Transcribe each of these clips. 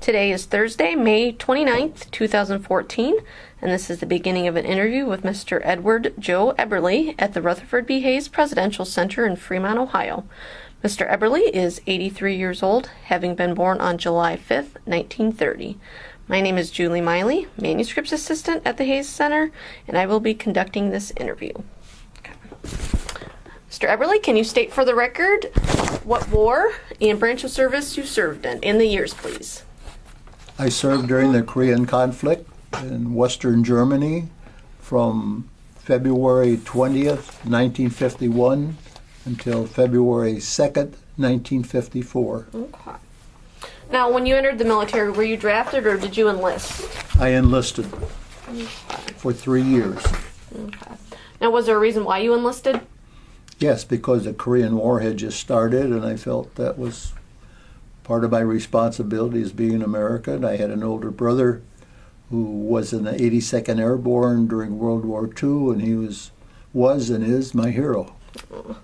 Today is Thursday, May 29th, 2014, and this is the beginning of an interview with Mr. Edward Joe Eberly at the Rutherford B. Hayes Presidential Center in Fremont, Ohio. Mr. Eberly is 83 years old, having been born on July 5th, 1930. My name is Julie Miley, Manuscripts Assistant at the Hayes Center, and I will be conducting this interview. Okay. Mr. Eberly, can you state for the record what war and branch of service you served in the years, please? I served during the Korean conflict in Western Germany from February 20th, 1951 until February 2nd, 1954. Okay. Now, when you entered the military, were you drafted or did you enlist? I enlisted for 3 years. Okay. Now, was there a reason why you enlisted? Yes, because the Korean War had just started, and I felt that was part of my responsibility as being an American. I had an older brother who was in the 82nd Airborne during World War II, and he was and is my hero. Okay.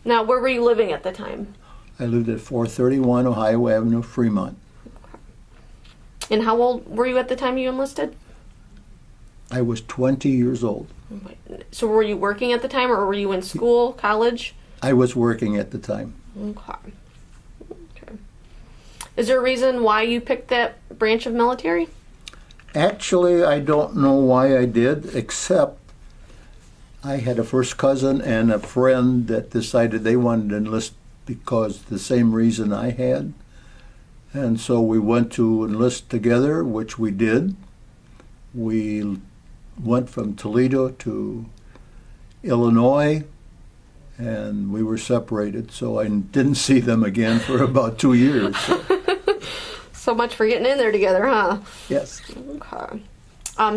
Now, where were you living at the time? I lived at 431 Ohio Avenue, Fremont. Okay. And how old were you at the time you enlisted? I was 20 years old. So were you working at the time, or were you in school, college? I was working at the time. Okay. Is there a reason why you picked that branch of military? Actually, I don't know why I did, except I had a first cousin and a friend that decided they wanted to enlist because the same reason I had. And so we went to enlist together, which we did. We went from Toledo to Illinois, and we were separated, so I didn't see them again for about 2 years. So much for getting in there together, huh? Yes. Okay.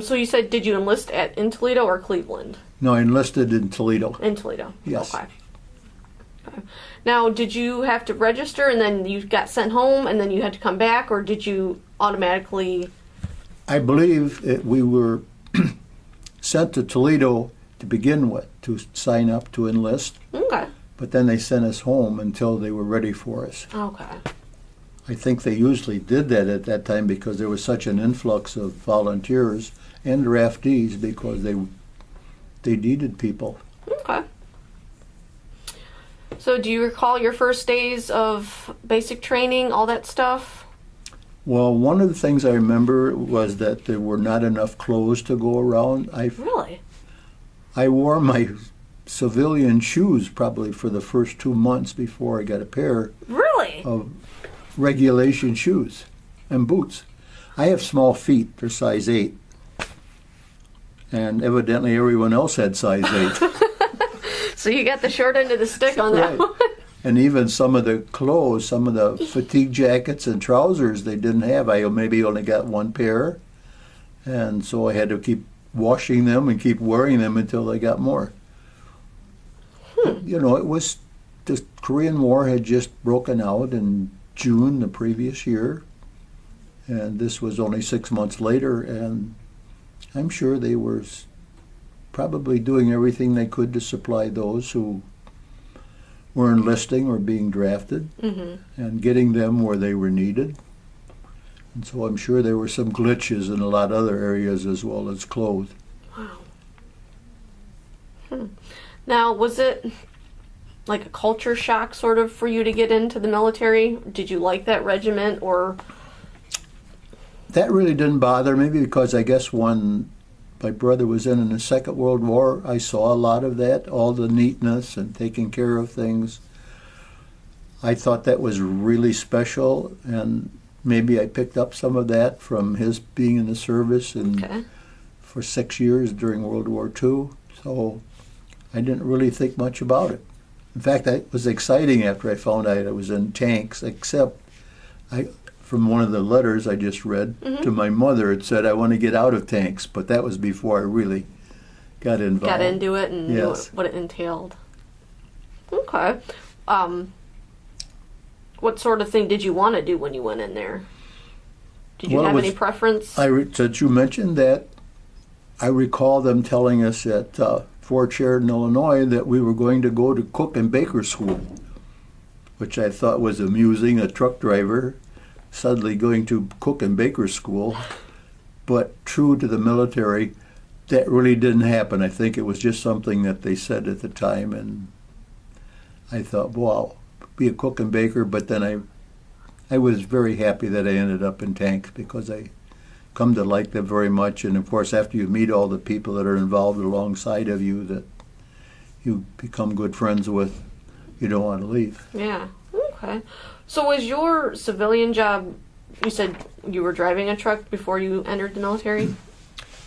So you said, did you enlist in Toledo or Cleveland? No, I enlisted in Toledo. In Toledo. Yes. Okay. Now, did you have to register and then you got sent home and then you had to come back, or did you automatically? I believe we were sent to Toledo to begin with to sign up to enlist. Okay. But then they sent us home until they were ready for us. Okay. I think they usually did that at that time because there was such an influx of volunteers and draftees because they needed people. Okay. So do you recall your first days of basic training, all that stuff? Well, one of the things I remember was that there were not enough clothes to go around. Really? I wore my civilian shoes probably for the first 2 months before I got a pair Really? of regulation shoes and boots. I have small feet, they're size 8. And evidently everyone else had size 8. So you got the short end of the stick on that Right. one. And even some of the clothes, some of the fatigue jackets and trousers they didn't have. I maybe only got one pair. And so I had to keep washing them and keep wearing them until I got more. You know, it was, the Korean War had just broken out in June the previous year. And this was only 6 months later. And I'm sure they were probably doing everything they could to supply those who were enlisting or being drafted, and getting them where they were needed. And so I'm sure there were some glitches in a lot of other areas as well as clothes. Wow. Now, was it like a culture shock sort of for you to get into the military? Did you like that regiment, or? That really didn't bother me because I guess when my brother was in the Second World War, I saw a lot of that, all the neatness and taking care of things. I thought that was really special, and maybe I picked up some of that from his being in the service and for 6 years during World War II. So I didn't really think much about it. In fact, it was exciting after I found out I was in tanks, except from one of the letters I just read to my mother, it said, I want to get out of tanks, but that was before I really got involved. Got into it and knew what it entailed. Okay. What sort of thing did you want to do when you went in there? Did you have any preference? Since you mentioned that, I recall them telling us at Fort Sheridan, Illinois, that we were going to go to cook and baker school, which I thought was amusing, a truck driver suddenly going to cook and baker school. But true to the military, that really didn't happen. I think it was just something that they said at the time, and I thought, wow, be a cook and baker. But then I was very happy that I ended up in tanks because I come to like them very much. And of course, after you meet all the people that are involved alongside of you that you become good friends with, you don't want to leave. Yeah. Okay. So was your civilian job, you said you were driving a truck before you entered the military?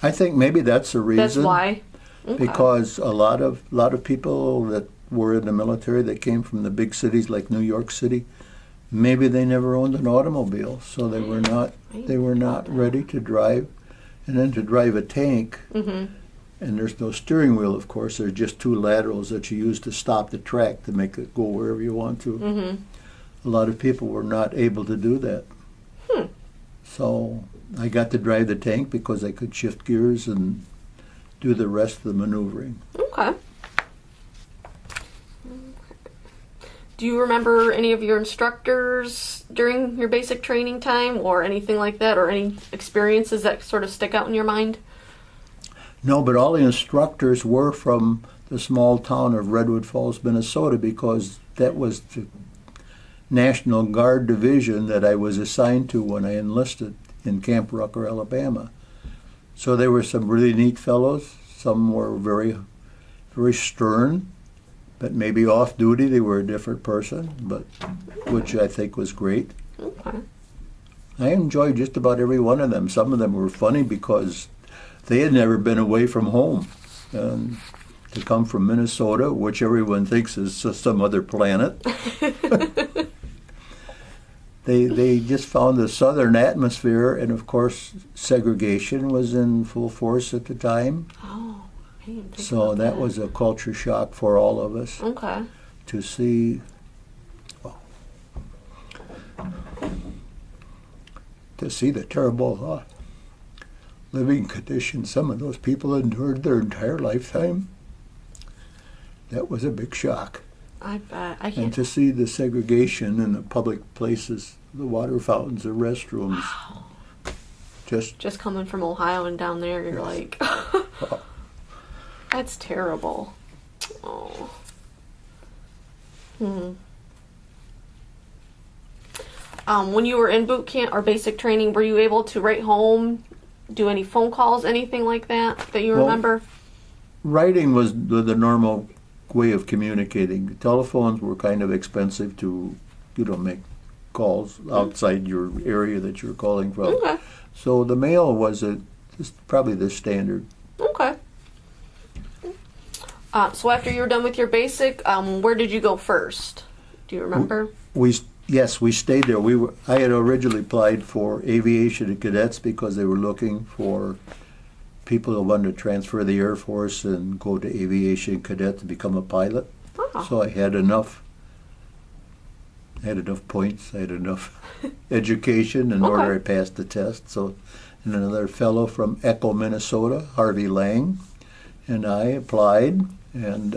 I think maybe that's the reason. That's why? Okay. Because a lot of people that were in the military that came from the big cities like New York City, maybe they never owned an automobile, so they were not ready to drive. And then to drive a tank, Mm-hmm. and there's no steering wheel, of course, there's just two laterals that you use to stop the track to make it go wherever you want to. Mm-hmm. A lot of people were not able to do that. So I got to drive the tank because I could shift gears and do the rest of the maneuvering. Okay. Do you remember any of your instructors during your basic training time or anything like that, or any experiences that sort of stick out in your mind? No, but all the instructors were from the small town of Redwood Falls, Minnesota, because that was the National Guard division that I was assigned to when I enlisted in Camp Rucker, Alabama. So there were some really neat fellows. Some were very, very stern, but maybe off duty they were a different person, but which I think was great. Okay. I enjoyed just about every one of them. Some of them were funny because they had never been away from home. And to come from Minnesota, which everyone thinks is some other planet, they just found the southern atmosphere, and of course segregation was in full force at the time. Oh, I didn't think So about that was a culture shock for all of us Okay. to see. Well, to see the terrible living conditions some of those people endured their entire lifetime. That was a big shock. I bet. I And can't. to see the segregation in the public places, the water fountains, the restrooms, Wow. just Coming from Ohio and down there, you're like, that's terrible. Oh. When you were in boot camp or basic training, were you able to write home, do any phone calls, anything like that you Well, remember? writing was the normal way of communicating. The telephones were kind of expensive to, make calls outside your area that you're calling from. Okay. So the mail was probably the standard. Okay. So after you were done with your basic, where did you go first? Do you remember? Yes, we stayed there. I had originally applied for aviation and cadets because they were looking for people who wanted to transfer the Air Force and go to aviation cadet to become a pilot. Oh. So I had enough points, I had enough education in order I passed the test. So, and another fellow from Echo, Minnesota, Harvey Lang, and I applied, and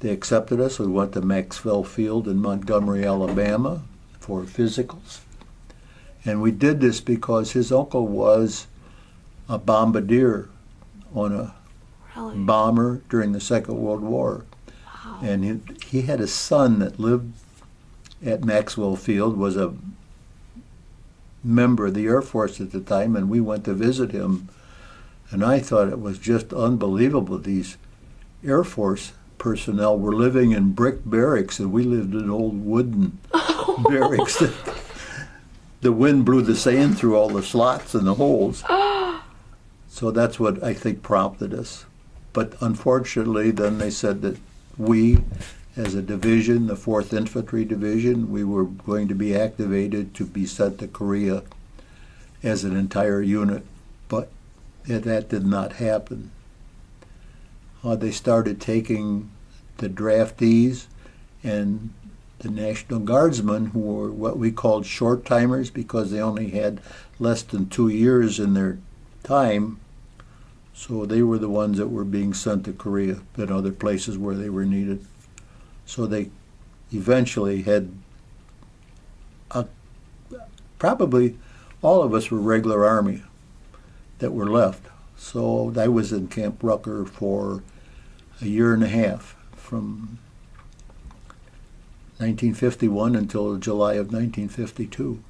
they accepted us. We went to Maxwell Field in Montgomery, Alabama for physicals. And we did this because his uncle was a bombardier on a Really? bomber during the Second World War. Wow. And he had a son that lived at Maxwell Field, was a member of the Air Force at the time, and we went to visit him. And I thought it was just unbelievable. These Air Force personnel were living in brick barracks, and we lived in old wooden barracks. The wind blew the sand through all the slots and the holes. So that's what I think prompted us. But unfortunately, then they said that we, as a division, the 4th Infantry Division, we were going to be activated to be sent to Korea as an entire unit. But that did not happen. They started taking the draftees and the National Guardsmen, who were what we called short timers because they only had less than 2 years in their time. So they were the ones that were being sent to Korea and other places where they were needed. So they eventually had probably all of us were regular Army that were left. So I was in Camp Rucker for a year and a half, from 1951 until July of 1952.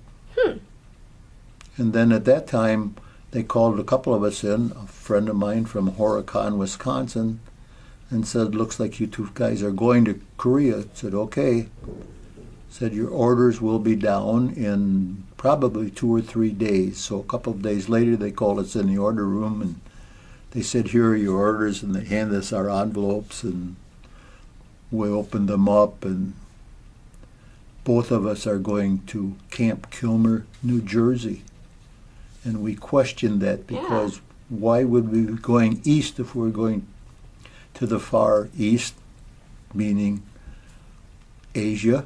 And then at that time, they called a couple of us in, a friend of mine from Horicon, Wisconsin, and said, looks like you two guys are going to Korea. I said, okay. Said, your orders will be down in probably 2 or 3 days. So a couple of days later, they called us in the order room, and they said, here are your orders, and they handed us our envelopes, and we opened them up, and both of us are going to Camp Kilmer, New Jersey. And we questioned that because why would we be going east if we're going to the far east, meaning Asia?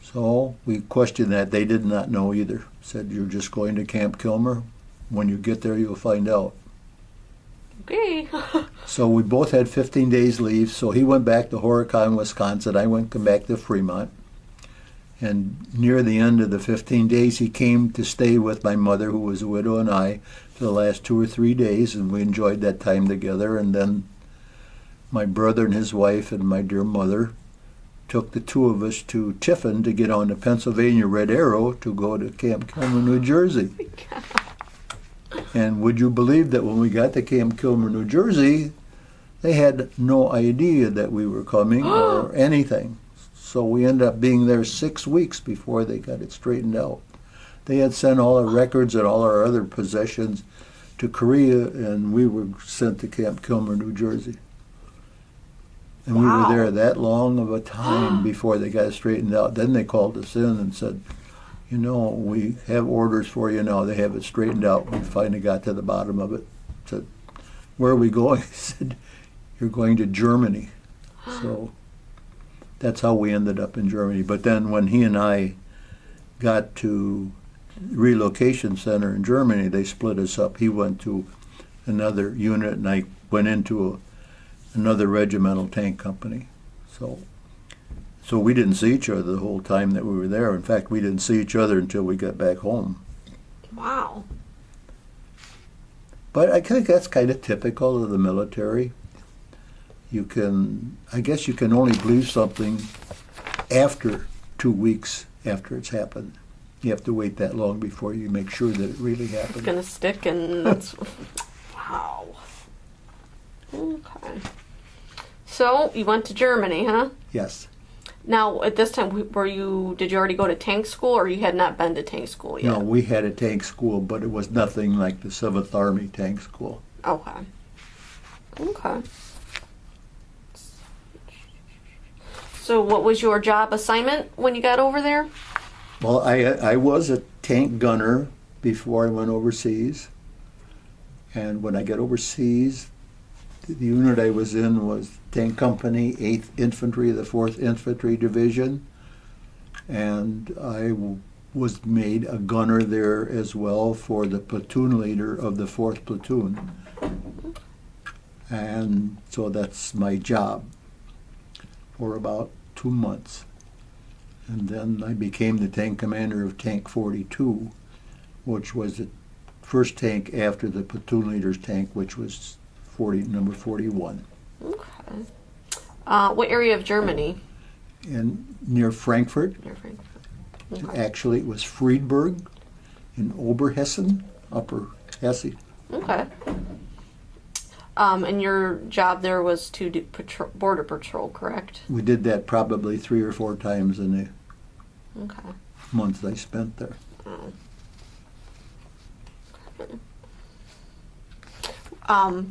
So we questioned that. They did not know either. Said, you're just going to Camp Kilmer. When you get there, you'll find out. Okay. So we both had 15 days leave. So he went back to Horicon, Wisconsin. I went back to Fremont. And near the end of the 15 days, he came to stay with my mother, who was a widow, and I for the last 2 or 3 days, and we enjoyed that time together. And then my brother and his wife and my dear mother took the two of us to Tiffin to get on the Pennsylvania Red Arrow to go to Camp Kilmer, New Jersey. And would you believe that when we got to Camp Kilmer, New Jersey, they had no idea that we were coming or anything. So we ended up being there 6 weeks before they got it straightened out. They had sent all our records and all our other possessions to Korea, and we were sent to Camp Kilmer, New Jersey. And we were there that long of a time before they got it straightened out. Then they called us in and said, you know, we have orders for you now. They have it straightened out. We finally got to the bottom of it. Said, where are we going? He said, you're going to Germany. So that's how we ended up in Germany. But then when he and I got to relocation center in Germany, they split us up. He went to another unit, and I went into another regimental tank company. So we didn't see each other the whole time that we were there. In fact, we didn't see each other until we got back home. Wow. But I think that's kind of typical of the military. I guess you can only believe something after 2 weeks after it's happened. You have to wait that long before you make sure that it really happened. It's going to stick, and that's... Wow. Okay. So, you went to Germany, huh? Yes. Now, at this time, did you already go to tank school, or you had not been to tank school yet? No, we had a tank school, but it was nothing like the 7th Army tank school. Okay. Okay. So what was your job assignment when you got over there? Well, I was a tank gunner before I went overseas. And when I got overseas, the unit I was in was Tank Company, 8th Infantry, the 4th Infantry Division. And I was made a gunner there as well for the platoon leader of the 4th Platoon. And so that's my job for about 2 months. And then I became the tank commander of Tank 42, which was the first tank after the platoon leader's tank, which was number 41. Okay. What area of Germany? Near Frankfurt. Near Frankfurt. Okay. Actually, it was Friedberg in Oberhessen, Upper Hesse. Okay. And your job there was to do border patrol, correct? We did that probably 3 or 4 times in the months I spent there. Oh.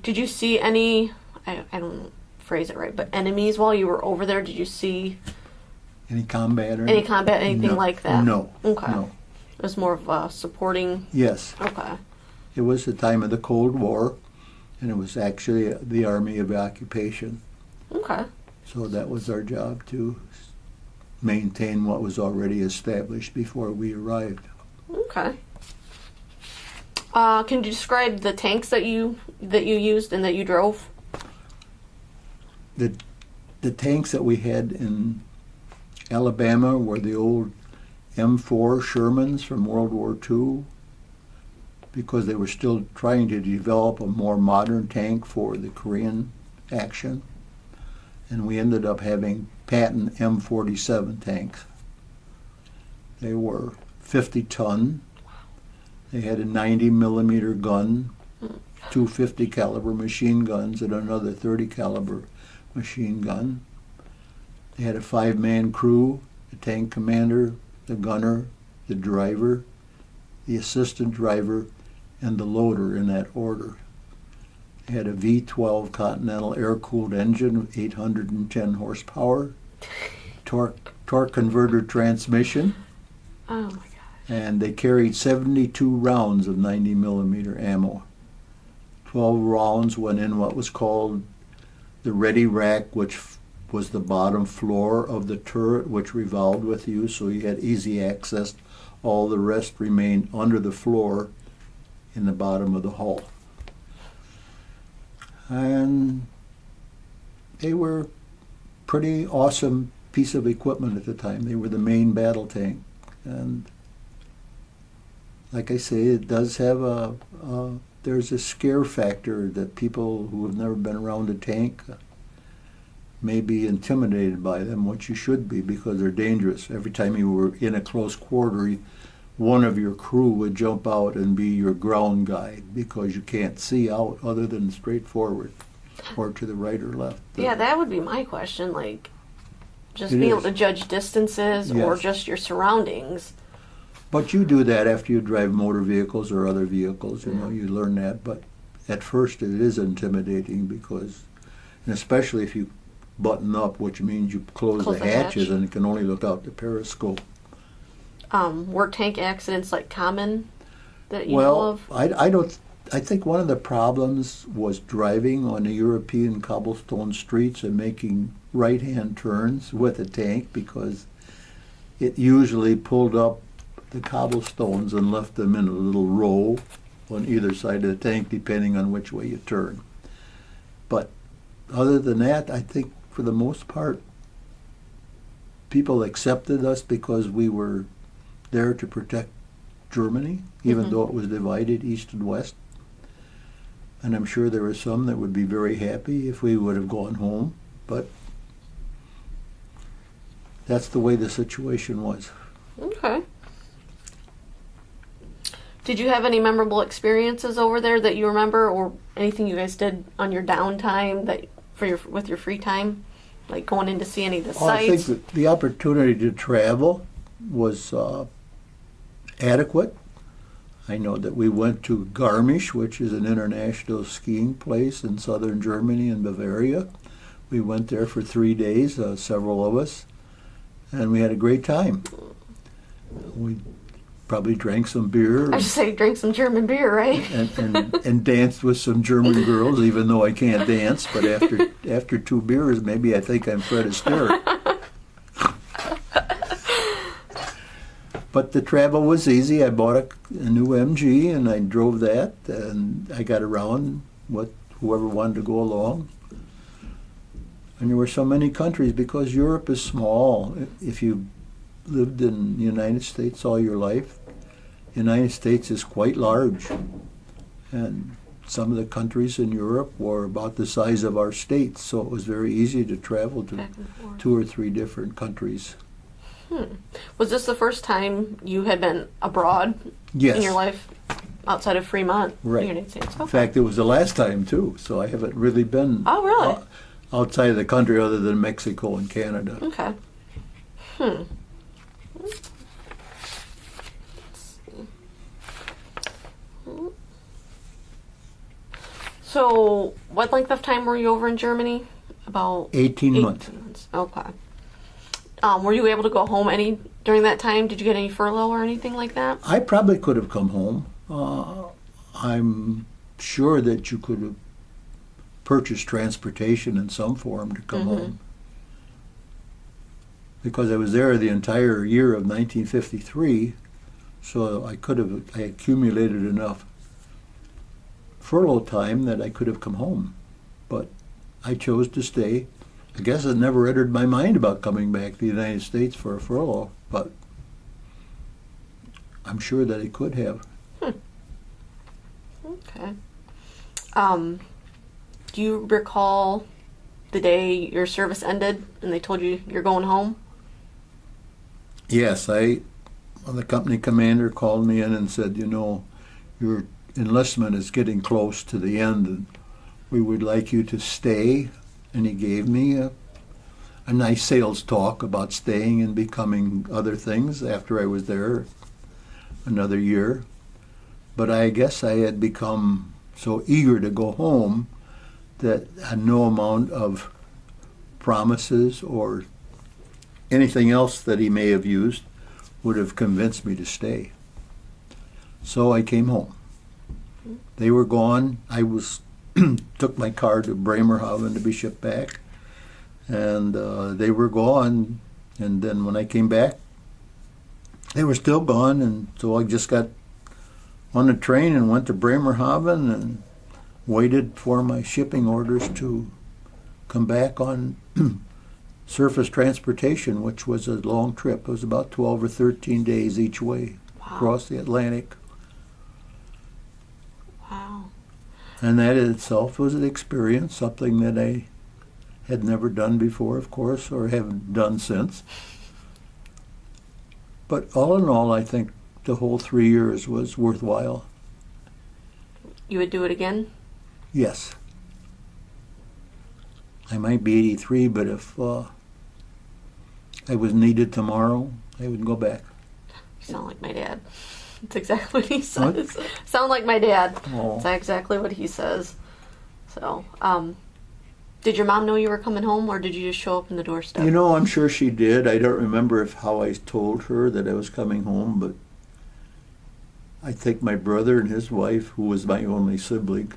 Did you see any, I don't phrase it right, but enemies while you were over there? Did you see any combat or anything like that? No. Okay. No. It was more of supporting? Yes. Okay. It was the time of the Cold War, and it was actually the Army of Occupation. Okay. So that was our job, to maintain what was already established before we arrived. Okay. Can you describe the tanks that you used and that you drove? The tanks that we had in Alabama were the old M4 Shermans from World War II because they were still trying to develop a more modern tank for the Korean action. And we ended up having Patton M47 tanks. They were 50 ton. They had a 90 millimeter gun, two 50 caliber machine guns, and another 30 caliber machine gun. They had a 5-man crew, the tank commander, the gunner, the driver, the assistant driver, and the loader in that order. They had a V12 Continental air-cooled engine with 810 horsepower, torque converter transmission. Oh my gosh. And they carried 72 rounds of 90 millimeter ammo. 12 rounds went in what was called the ready rack, which was the bottom floor of the turret, which revolved with you, so you had easy access. All the rest remained under the floor in the bottom of the hull. And they were pretty awesome piece of equipment at the time. They were the main battle tank. And like I say, it does have there's a scare factor that people who have never been around a tank may be intimidated by them, which you should be, because they're dangerous. Every time you were in a close quarter, one of your crew would jump out and be your ground guide, because you can't see out other than straight forward or to the right or left. Yeah, that would be my question, like just being able to judge distances or just your surroundings. But you do that after you drive motor vehicles or other vehicles, you know, you learn that. But at first it is intimidating because, and especially if you button up, which means you close the hatches and you can only look out the periscope. Were tank accidents like common that you know of? I think one of the problems was driving on the European cobblestone streets and making right-hand turns with a tank, because it usually pulled up the cobblestones and left them in a little row on either side of the tank, depending on which way you turn. But other than that, I think for the most part, people accepted us because we were there to protect Germany, even though it was divided east and west. And I'm sure there were some that would be very happy if we would have gone home, but that's the way the situation was. Okay. Did you have any memorable experiences over there that you remember, or anything you guys did on your downtime that with your free time, like going in to see any of the sites? I think that the opportunity to travel was adequate. I know that we went to Garmisch, which is an international skiing place in southern Germany and Bavaria. We went there for 3 days, several of us, and we had a great time. We probably drank some beer. I should say drink some German beer, right? and danced with some German girls, even though I can't dance. But after 2 beers, maybe I think I'm Fred Astaire. But the travel was easy. I bought a new MG and I drove that, and I got around with whoever wanted to go along. And there were so many countries because Europe is small. If you lived in the United States all your life, the United States is quite large. And some of the countries in Europe were about the size of our states, so it was very easy to travel to 2 or 3 different countries. Was this the first time you had been abroad Yes. in your life outside of Fremont, Right. the United States? Okay. In fact, it was the last time, too, so I haven't really been outside of the country other than Mexico and Canada. Okay. So, what length of time were you over in Germany? About 18 months. Okay. Were you able to go home during that time? Did you get any furlough or anything like that? I probably could have come home. I'm sure that you could have purchased transportation in some form to come home. Because I was there the entire year of 1953, so I accumulated enough furlough time that I could have come home. But I chose to stay. I guess it never entered my mind about coming back to the United States for a furlough, but I'm sure that he could have. Okay. Do you recall the day your service ended and they told you you're going home? Yes, the company commander called me in and said, your enlistment is getting close to the end and we would like you to stay. And he gave me a nice sales talk about staying and becoming other things after I was there another year. But I guess I had become so eager to go home that no amount of promises or anything else that he may have used would have convinced me to stay. So I came home. They were gone. I took my car to Bremerhaven to be shipped back, and they were gone. And then when I came back, they were still gone, and so I just got on the train and went to Bremerhaven and waited for my shipping orders to come back on surface transportation, which was a long trip. It was about 12 or 13 days each way across the Atlantic. Wow. And that in itself was an experience, something that I had never done before, of course, or haven't done since. But all in all, I think the whole 3 years was worthwhile. You would do it again? Yes. I might be 83, but if I was needed tomorrow, I would go back. You sound like my dad. That's exactly what he says. What? Sound like my dad. Oh. That's exactly what he says. So, did your mom know you were coming home, or did you just show up in the doorstep? I'm sure she did. I don't remember how I told her that I was coming home, but I think my brother and his wife, who was my only sibling,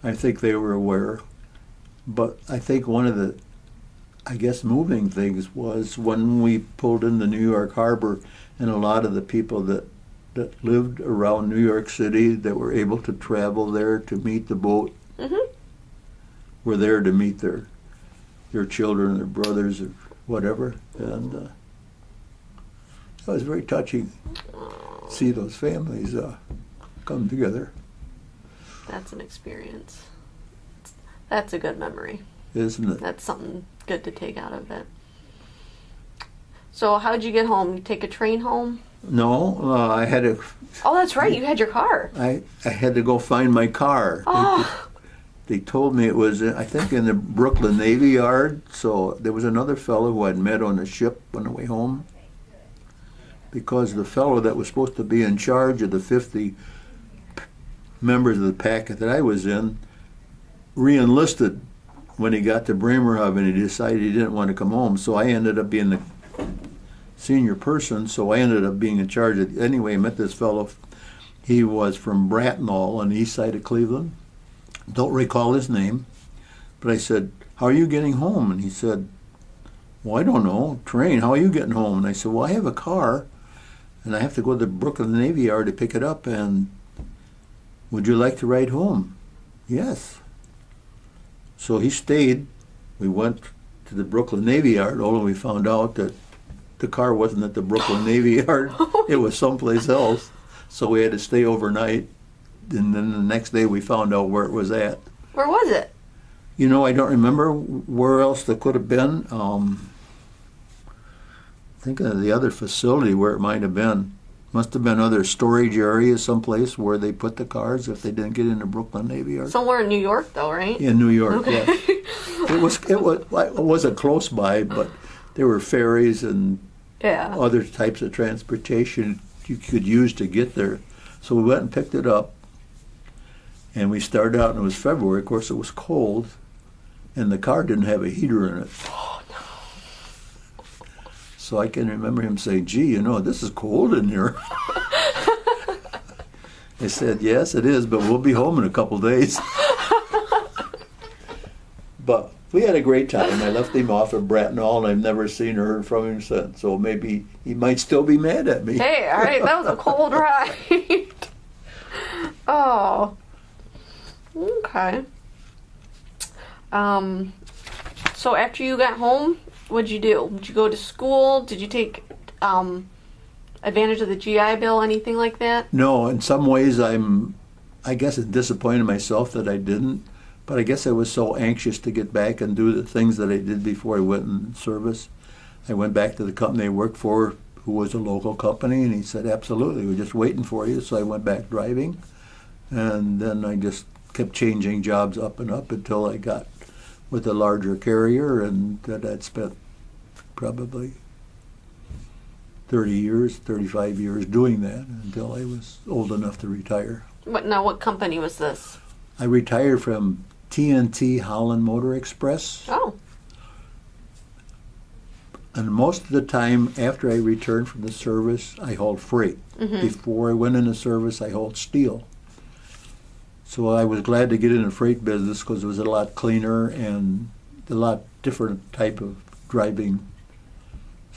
I think they were aware. But I think one of the, moving things was when we pulled into New York Harbor, and a lot of the people that lived around New York City that were able to travel there to meet the boat were there to meet their children, their brothers, or whatever. And it was very touching to see those families come together. That's an experience. That's a good memory. Isn't it? That's something good to take out of it. So how'd you get home? You take a train home? No, I had to... Oh, that's right. You had your car. I had to go find my car. Oh. They told me it was, I think, in the Brooklyn Navy Yard. So there was another fellow who I'd met on the ship on the way home. Because the fellow that was supposed to be in charge of the 50 members of the packet that I was in re-enlisted when he got to Bremerhaven. He decided he didn't want to come home. So I ended up being the senior person, so I ended up being in charge of it. Anyway, I met this fellow. He was from Bracknell on the east side of Cleveland. Don't recall his name. But I said, how are you getting home? And he said, well, I don't know. Train. How are you getting home? And I said, well, I have a car, and I have to go to the Brooklyn Navy Yard to pick it up, and would you like to ride home? Yes. So he stayed. We went to the Brooklyn Navy Yard, although we found out that the car wasn't at the Brooklyn Navy Yard. It was someplace else. So we had to stay overnight. And then the next day we found out where it was at. Where was it? I don't remember where else that could have been. Thinking of the other facility where it might have been. Must have been other storage areas someplace where they put the cars if they didn't get in the Brooklyn Navy Yard. Somewhere in New York, though, right? In New York, okay. Yeah. It wasn't close by, but there were ferries and other types of transportation you could use to get there. So we went and picked it up, and we started out, and it was February. Of course, it was cold, and the car didn't have a heater in it. Oh, no. So I can remember him saying, gee, this is cold in here. I said, yes, it is, but we'll be home in a couple days. But we had a great time. I left him off at Bracknell, and I've never seen or heard from him since. So maybe he might still be mad at me. Hey, all right, that was a cold ride. Oh. Okay. So after you got home, what'd you do? Did you go to school? Did you take advantage of the GI Bill, anything like that? No, in some ways I guess I'm disappointed myself that I didn't, but I guess I was so anxious to get back and do the things that I did before I went in service. I went back to the company I worked for, who was a local company, and he said, absolutely, we're just waiting for you. So I went back driving, and then I just kept changing jobs up and up until I got with a larger carrier, and that I'd spent probably 35 years doing that until I was old enough to retire. What company was this? I retired from TNT Holland Motor Express. Oh. And most of the time after I returned from the service, I hauled freight. Mm-hmm. Before I went into service, I hauled steel. So I was glad to get in the freight business because it was a lot cleaner and a lot different type of driving.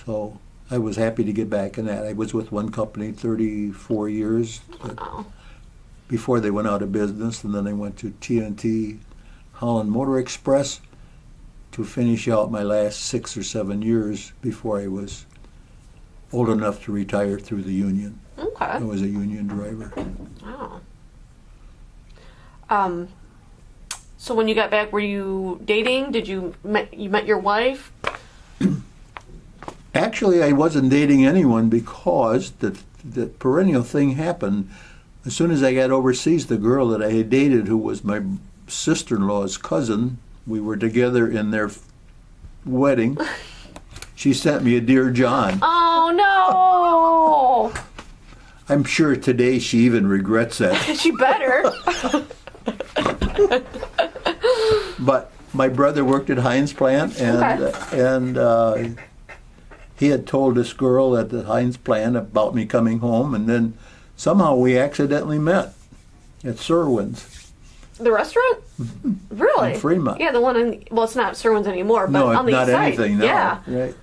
So I was happy to get back in that. I was with one company 34 years before they went out of business, and then I went to TNT Holland Motor Express to finish out my last 6 or 7 years before I was old enough to retire through the union. Okay. I was a union driver. Oh. So when you got back, were you dating? Did you met your wife? Actually, I wasn't dating anyone because the perennial thing happened. As soon as I got overseas, the girl that I had dated, who was my sister-in-law's cousin, we were together in their wedding. She sent me a Dear John. Oh, no! I'm sure today she even regrets that. She better. But my brother worked at Heinz plant, and he had told this girl at the Heinz plant about me coming home, and then somehow we accidentally met at Serwin's. The restaurant? Really? In Fremont. Yeah, the one in, well, it's not Serwin's anymore, but on the not east side. Anything, no. Yeah. Right.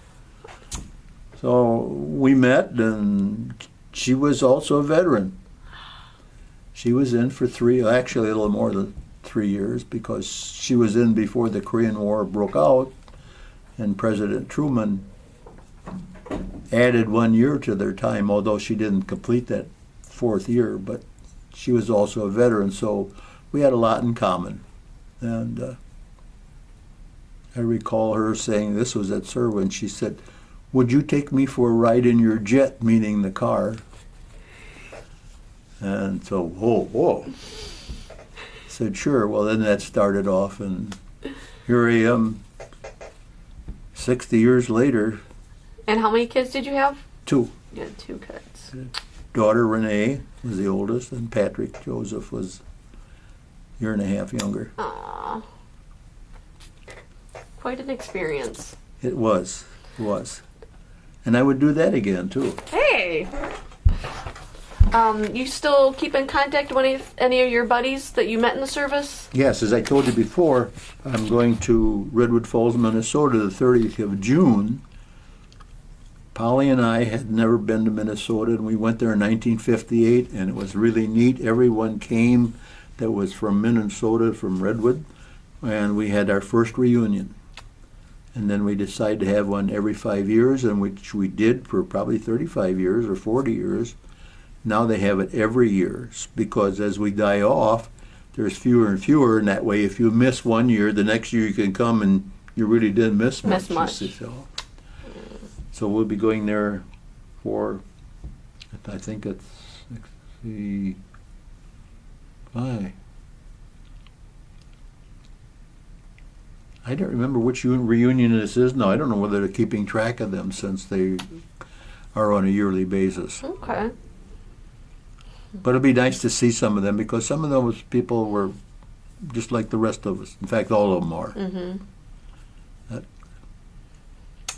So we met, and she was also a veteran. She was in for actually a little more than 3 years, because she was in before the Korean War broke out, and President Truman added 1 year to their time, although she didn't complete that 4th year, but she was also a veteran, so we had a lot in common. And I recall her saying, this was at Serwin, she said, would you take me for a ride in your jet, meaning the car? And so, whoa. I said, sure. Well, then that started off, and here I am 60 years later. And how many kids did you have? 2. You had 2 kids. Daughter Renee was the oldest, and Patrick Joseph was a year and a half younger. Aww. Quite an experience. It was. And I would do that again, too. Hey! You still keep in contact with any of your buddies that you met in the service? Yes, as I told you before, I'm going to Redwood Falls, Minnesota the 30th of June. Polly and I had never been to Minnesota, and we went there in 1958, and it was really neat. Everyone came that was from Minnesota, from Redwood, and we had our first reunion. And then we decided to have one every 5 years, and which we did for probably 35 years or 40 years. Now they have it every year, because as we die off, there's fewer and fewer, and that way if you miss 1 year, the next year you can come and you really didn't miss much. So we'll be going there for, I think it's 65. I don't remember which reunion this is now. I don't know whether they're keeping track of them since they are on a yearly basis. Okay. But it'll be nice to see some of them, because some of those people were just like the rest of us. In fact, all of them are. Mm-hmm.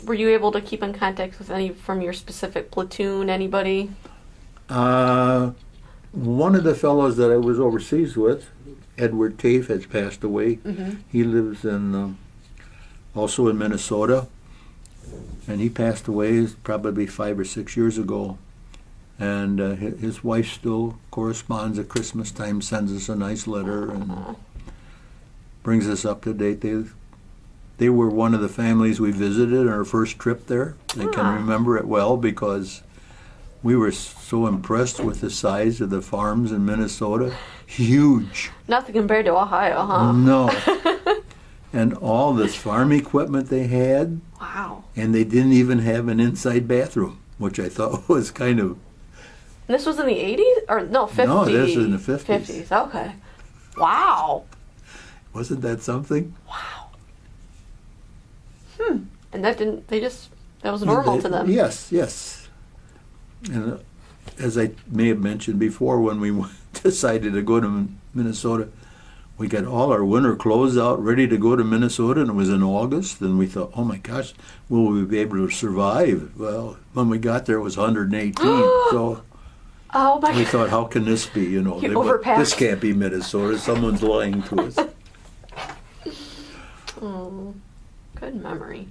Were you able to keep in contact with any from your specific platoon, anybody? One of the fellows that I was overseas with, Edward Tafe, has passed away. Mm-hmm. He lives in also in Minnesota, and he passed away probably 5 or 6 years ago. And his wife still corresponds at Christmas time, sends us a nice letter, and brings us up to date. They were one of the families we visited on our first trip there. I can remember it well, because We were so impressed with the size of the farms in Minnesota. Huge. Nothing compared to Ohio, huh? No. And all this farm equipment they had. Wow. And they didn't even have an inside bathroom, which I thought was kind of... This was in the 80s? Or no, 50s? No, this was in the 50s. 50s, okay. Wow. Wasn't that something? Wow. And that was normal to them. Yes, yes. And as I may have mentioned before, when we decided to go to Minnesota, we got all our winter clothes out ready to go to Minnesota, and it was in August, and we thought, oh my gosh, will we be able to survive? Well, when we got there, it was 118, so oh my we thought, how can this be? You know, this can't be Minnesota. Someone's lying to us. Oh, good memory.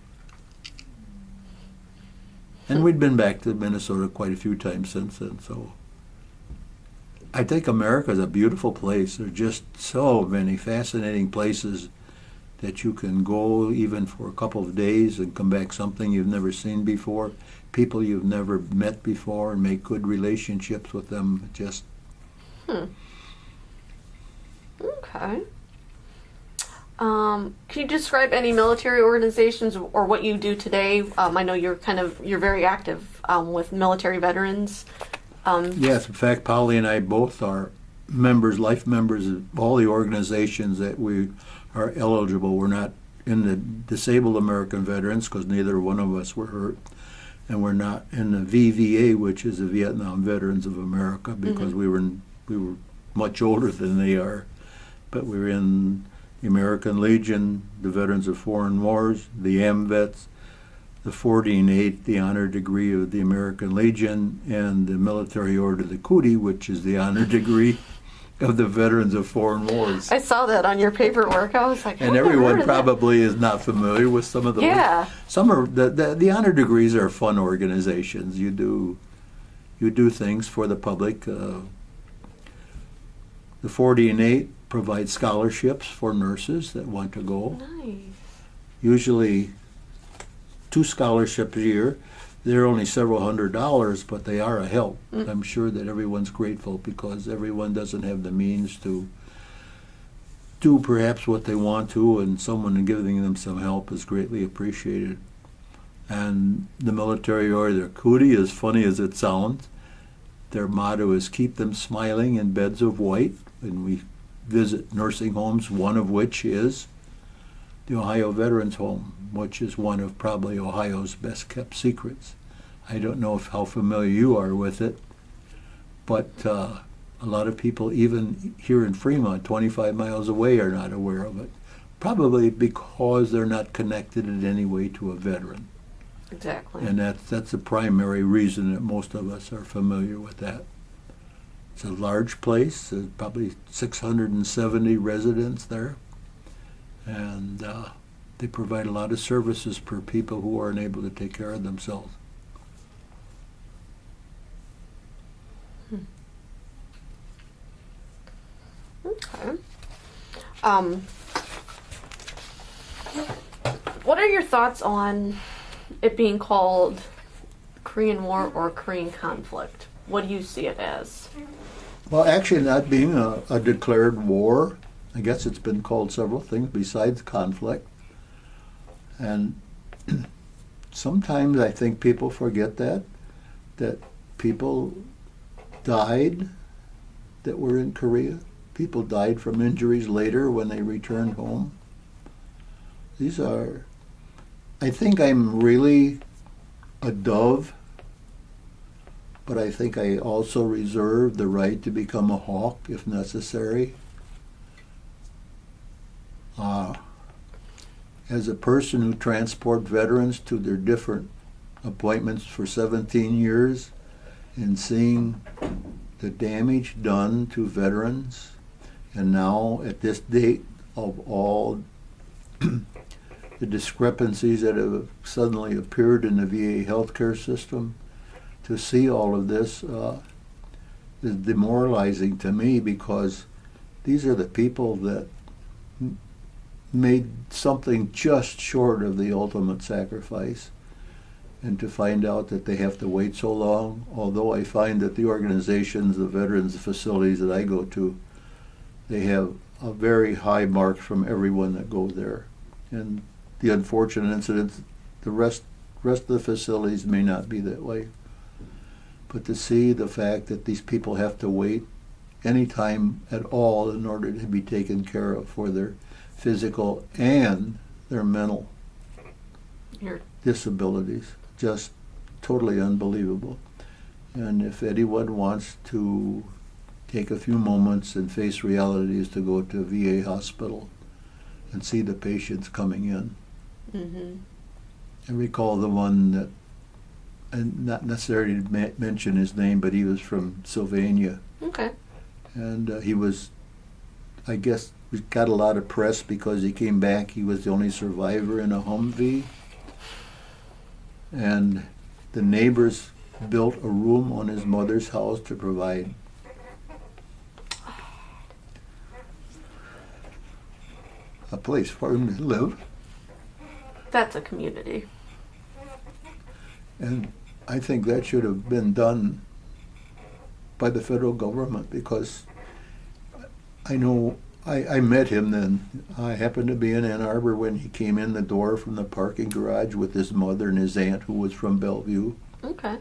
And we'd been back to Minnesota quite a few times since then, so I think America is a beautiful place. There are just so many fascinating places that you can go even for a couple of days and come back something you've never seen before, people you've never met before, and make good relationships with them. Just Okay. Can you describe any military organizations or what you do today? I know you're very active with military veterans. Yes, in fact, Polly and I both are life members of all the organizations that we are eligible. We're not in the Disabled American Veterans because neither one of us were hurt, and we're not in the VVA, which is the Vietnam Veterans of America, because we were much older than they are. But we were in the American Legion, the Veterans of Foreign Wars, the AMVETS, the 40 and 8, the honor degree of the American Legion, and the Military Order of the Cootie, which is the honor degree of the Veterans of Foreign Wars. I saw that on your paperwork. I was like, and everyone probably is not familiar with some of those. Yeah. Some are the honor degrees are fun organizations. You do things for the public. The 40 and 8 provide scholarships for nurses that want to go. Nice. Usually 2 scholarships a year. They're only several $100s, but they are a help. I'm sure that everyone's grateful because everyone doesn't have the means to do perhaps what they want to, and someone giving them some help is greatly appreciated. And the Military Order of Cootie, as funny as it sounds, their motto is keep them smiling in beds of white, and we visit nursing homes, one of which is the Ohio Veterans Home, which is one of probably Ohio's best kept secrets. I don't know how familiar you are with it, but a lot of people, even here in Fremont, 25 miles away, are not aware of it, probably because they're not connected in any way to a veteran. Exactly. And that's the primary reason that most of us are familiar with that. It's a large place. There's probably 670 residents there. And they provide a lot of services for people who aren't able to take care of themselves. Okay. What are your thoughts on it being called Korean War or Korean conflict? What do you see it as? Well, actually, not being a declared war, I guess it's been called several things besides conflict. And sometimes I think people forget that people died that were in Korea. People died from injuries later when they returned home. I think I'm really a dove, but I think I also reserve the right to become a hawk if necessary. As a person who transport veterans to their different appointments for 17 years and seeing the damage done to veterans, and now at this date of all the discrepancies that have suddenly appeared in the VA healthcare system, to see all of this is demoralizing to me because these are the people that made something just short of the ultimate sacrifice. And to find out that they have to wait so long, although I find that the organizations, the veterans facilities that I go to, they have a very high mark from everyone that goes there. And the unfortunate incidents, the rest of the facilities may not be that way. But to see the fact that these people have to wait any time at all in order to be taken care of for their physical and their mental disabilities, just totally unbelievable. And if anyone wants to take a few moments and face reality, is to go to a VA hospital and see the patients coming in. Mm-hmm. I recall the one that, and not necessarily to mention his name, but he was from Sylvania. Okay. And he was, I guess, got a lot of press because he came back. He was the only survivor in a Humvee. And the neighbors built a room on his mother's house to provide a place for him to live. That's a community. And I think that should have been done by the federal government, because I know I met him then. I happened to be in Ann Arbor when he came in the door from the parking garage with his mother and his aunt, who was from Bellevue. Okay.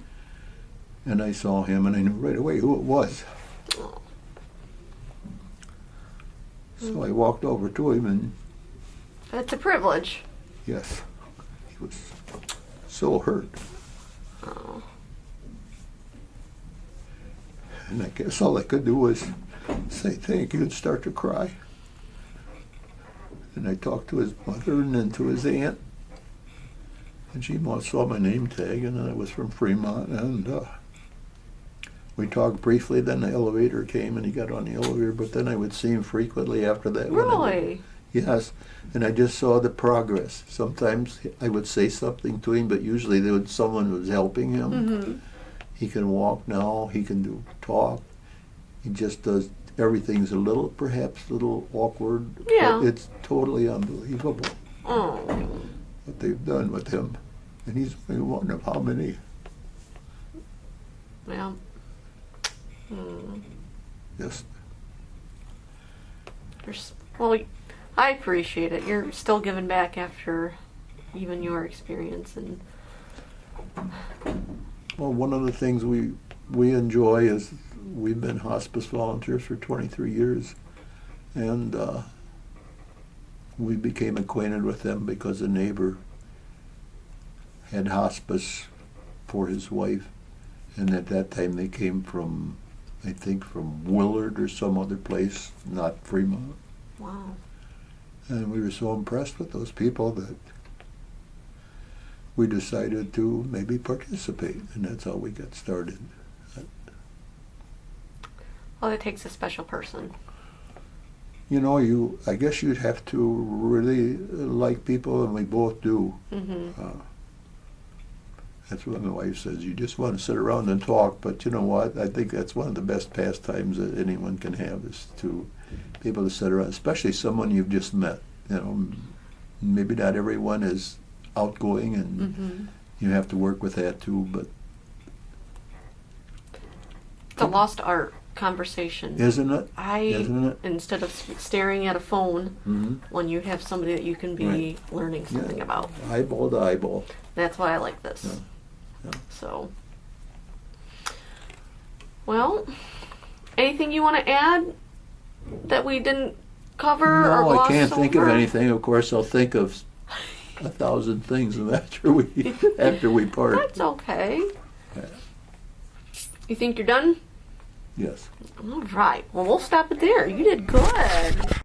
And I saw him, and I knew right away who it was. Oh. So I walked over to him, and That's a privilege. yes, he was so hurt. Oh. And I guess all I could do was say thank you and start to cry. And I talked to his mother and then to his aunt. And she saw my name tag, and I was from Fremont. And we talked briefly. Then the elevator came, and he got on the elevator. But then I would see him frequently after that. Really? Yes. And I just saw the progress. Sometimes I would say something to him, but usually someone was helping him. Mm-hmm. He can walk now. He can talk. He just does. Everything's perhaps a little awkward. Yeah. But it's totally unbelievable Oh. what they've done with him. And he's only one of how many? Yeah. Mm. Yes. Well, I appreciate it. You're still giving back after even your experience. And Well, one of the things we enjoy is we've been hospice volunteers for 23 years, and we became acquainted with them because a neighbor had hospice for his wife, and at that time they came from, I think, from Willard or some other place, not Fremont. wow. And we were so impressed with those people that we decided to maybe participate, and that's how we got started. Well, it takes a special person. You know, I guess you'd have to really like people, and we both do. Mm-hmm. That's what my wife says. You just want to sit around and talk, but you know what? I think that's one of the best pastimes that anyone can have, is to be able to sit around, especially someone you've just met. You know, maybe not everyone is outgoing, and Mm-hmm. you have to work with that too, but It's a lost art conversation. isn't it? Isn't it? Instead of staring at a phone, Mm-hmm. when you have somebody that you can be Right. learning something Yeah. about. Eyeball to eyeball. That's why I like this. Yeah. Yeah. So, well, anything you want to add that we didn't cover or No, I gloss can't think of over? anything. Of course, I'll think of 1,000 things after we part. That's okay. Yeah. You think you're done? Yes. All right. Well, we'll stop it there. You did good.